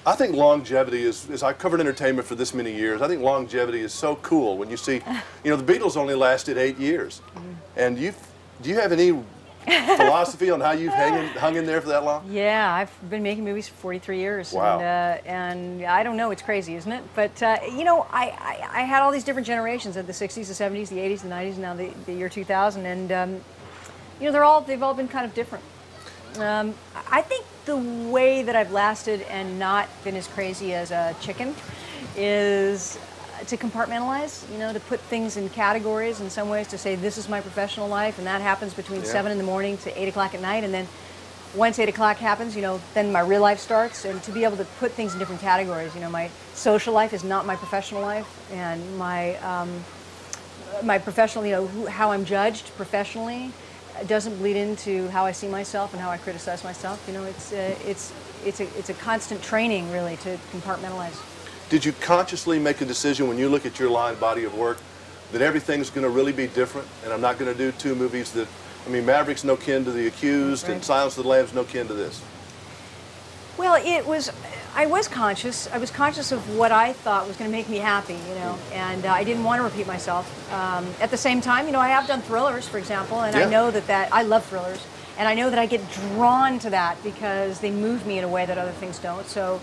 I think longevity is, I covered entertainment for this many years, I think longevity is so cool when you see, you know, the Beatles only lasted 8 years. And do you have any philosophy on how you've hung in there for that long? Yeah, I've been making movies for 43 years. Wow. And I don't know, it's crazy, isn't it? But, you know, I had all these different generations of the 60s, the 70s, the 80s, the 90s, and now the year 2000. And, you know, they've all been kind of different. I think the way that I've lasted and not been as crazy as a chicken is to compartmentalize, you know, to put things in categories in some ways, to say this is my professional life, and that happens between 7 in the morning to 8 o'clock at night, and then once 8 o'clock happens, you know, then my real life starts, and to be able to put things in different categories. You know, my social life is not my professional life, and my professional, you know, how I'm judged professionally doesn't bleed into how I see myself and how I criticize myself. You know, it's a constant training, really, to compartmentalize. Did you consciously make a decision when you look at your line body of work that everything's going to really be different, and I'm not going to do 2 movies that, I mean, Maverick's no kin to The Accused, and Silence of the Lambs no kin to this? Well, I was conscious. I was conscious of what I thought was going to make me happy, you know, and I didn't want to repeat myself. At the same time, you know, I have done thrillers, for example, and I know that I love thrillers, and I know that I get drawn to that because they move me in a way that other things don't. So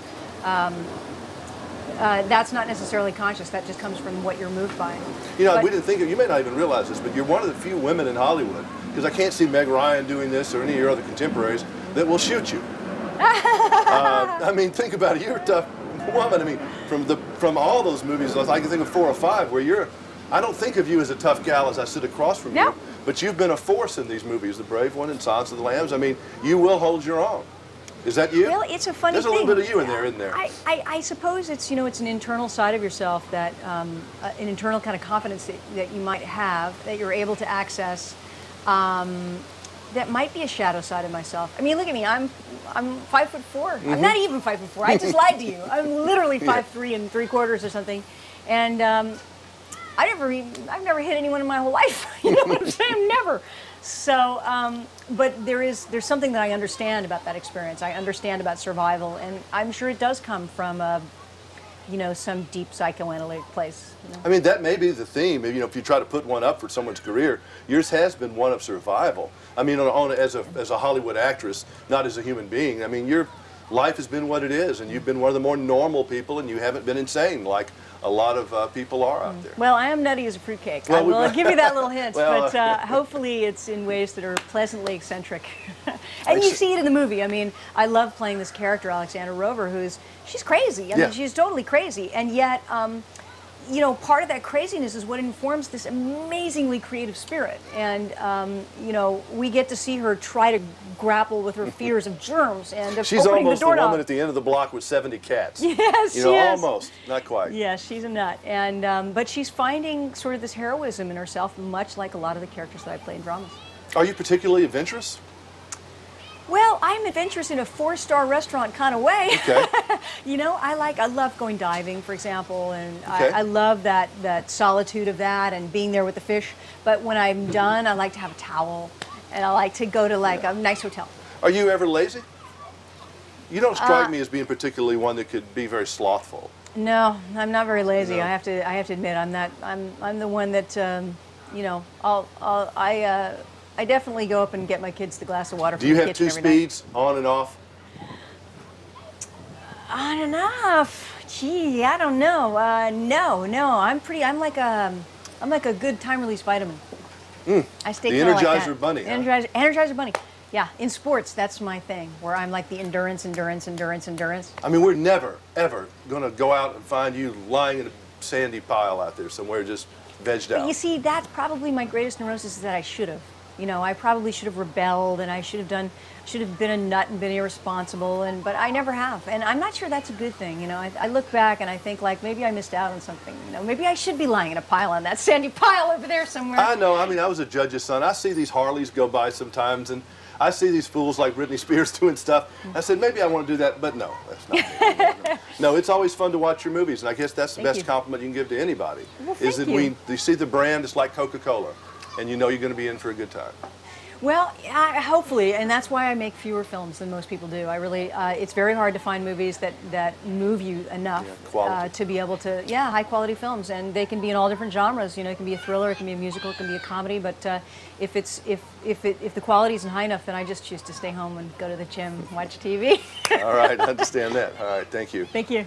that's not necessarily conscious. That just comes from what you're moved by. You know, we didn't think of, you may not even realize this, but you're one of the few women in Hollywood, because I can't see Meg Ryan doing this or any of your other contemporaries, that will shoot you. I mean, think about it. You're a tough woman. I mean, from all those movies, I can think of 4 or 5 where I don't think of you as a tough gal as I sit across from you, but you've been a force in these movies, The Brave One and Silence of the Lambs. I mean, you will hold your own. Is that you? Well, it's a funny thing. There's a little bit of you in there, isn't there? I suppose it's, you know, it's an internal side of yourself that, an internal kind of confidence that you might have, that you're able to access, that might be a shadow side of myself. I mean, look at me. I'm 5'4". I'm not even 5'4". I just lied to you. I'm literally 5'3 3/4 or something, and I've never hit anyone in my whole life. You know what I'm saying? Never. So, but there's something that I understand about that experience. I understand about survival, and I'm sure it does come from you know, some deep psychoanalytic place. You know? I mean, that may be the theme. You know, if you try to put one up for someone's career, yours has been one of survival. I mean, as a Hollywood actress, not as a human being. I mean, your life has been what it is, and you've been one of the more normal people, and you haven't been insane like a lot of people are out there. Well, I am nutty as a fruitcake. Well, I will give you that little hint, but hopefully it's in ways that are pleasantly eccentric. And you see it in the movie. I mean, I love playing this character, Alexandra Rover, she's crazy. I mean, she's totally crazy, and yet, you know, part of that craziness is what informs this amazingly creative spirit. And, you know, we get to see her try to grapple with her fears of germs and of she's opening almost the doorknob. the woman at the end of the block with 70 cats. Yes, you know, she is. almost, not quite. Yeah, she's a nut. And, but she's finding sort of this heroism in herself, much like a lot of the characters that I play in dramas. Are you particularly adventurous? Well, I'm adventurous in a 4-star restaurant kind of way. Okay. You know, I love going diving, for example, and I love that solitude of that and being there with the fish. But when I'm done, I like to have a towel, and I like to go to like a nice hotel. Are you ever lazy? You don't strike me as being particularly one that could be very slothful. No, I'm not very lazy. No. I have to admit, I'm the one that you know, I definitely go up and get my kids the glass of water from the kitchen every night. Do you have 2 speeds, on and off? On and off? Gee, I don't know. No. I'm like a good time release vitamin. I stay the Energizer Bunny. Energizer Bunny. Yeah, in sports, that's my thing, where I'm like the endurance. I mean, we're never, ever going to go out and find you lying in a sandy pile out there somewhere just vegged out. You see, that's probably my greatest neurosis, is that I should have. You know, I probably should have rebelled, and I should have been a nut and been irresponsible, but I never have. And I'm not sure that's a good thing. You know, I look back and I think, like, maybe I missed out on something. You know, maybe I should be lying in a pile on that sandy pile over there somewhere. I know. I mean, I was a judge's son. I see these Harleys go by sometimes, and I see these fools like Britney Spears doing stuff. I said, maybe I want to do that, but no, that's not me. No, it's always fun to watch your movies, and I guess that's the best compliment you can give to anybody. Well, is that you see the brand, it's like Coca-Cola, and you know you're going to be in for a good time. Well, hopefully, and that's why I make fewer films than most people do. I really, it's very hard to find movies that move you enough to be able to, high quality films, and they can be in all different genres. You know, it can be a thriller, it can be a musical, it can be a comedy. But if the quality isn't high enough, then I just choose to stay home and go to the gym, watch TV. All right, I understand that. All right, thank you. Thank you.